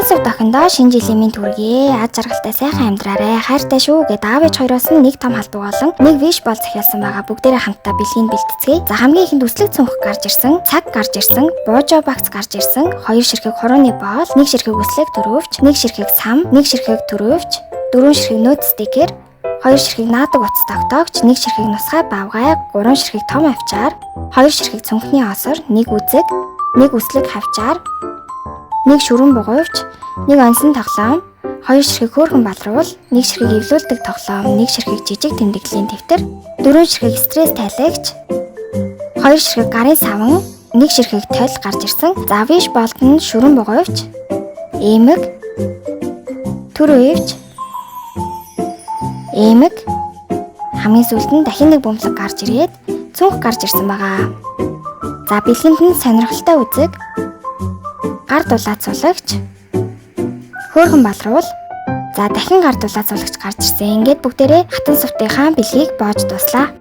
сав дохиндоо шинэ жилийн минь төргий. Аз жаргалтай сайхан амьдраарай. Хайртай шүү гэд аав ээж хоёроос нь нэг том халдвар болон нэг виш бол захиалсан байгаа. Бүгдээрээ хамтдаа бэлгийг бэлтцгээе. За хамгийн ихэнд үслэг цүнх гарч ирсэн, цаг гарч ирсэн, буужо багц гарч ирсэн, 2 ширхэг хурууны боол, 1 ширхэг үслэг төрөвч, 1 ширхэг сам, 1 ширхэг төрөвч, 4 ширхэг нөт стикер, 2 ширхэг наадаг утас тогтоогч, 1 ширхэг нусгай бавгай, 3 ширхэг том авчаар, 2 ширхэг цүнхний осор, 1 үзэг, 1 үслэг хавчаар, 1 шүрэн бугуйвч, 1 онсон тоглоом, 2 ширхэг хөөрхөн балруул, 1 ширхэг эвлүүлдэг тоглоом, 1 ширхэг жижиг тэмдэглэлийн дэвтэр, 4 ширхэг стресс тайлагч, 2 ширхэг гарын саван, 1 ширхэг тойл гарч ирсэн. За виш болд нь шүрэн бугуйвч, эмэг, төр уйвч, эмэг, хамгийн сүүлд нь дахин нэг бөмбөлөг гарч ирээд цүнх гарч ирсэн байгаа. За бэлгэнд нь сонирхолтой үзэг, гар дулаат цулагч, хөөрхөн балруул, за дахин гар дулаат цулагч гарч ирсэн. Ингээд бүгдээрээ хатан сувтынхаа бэлгийг боож дуслаа.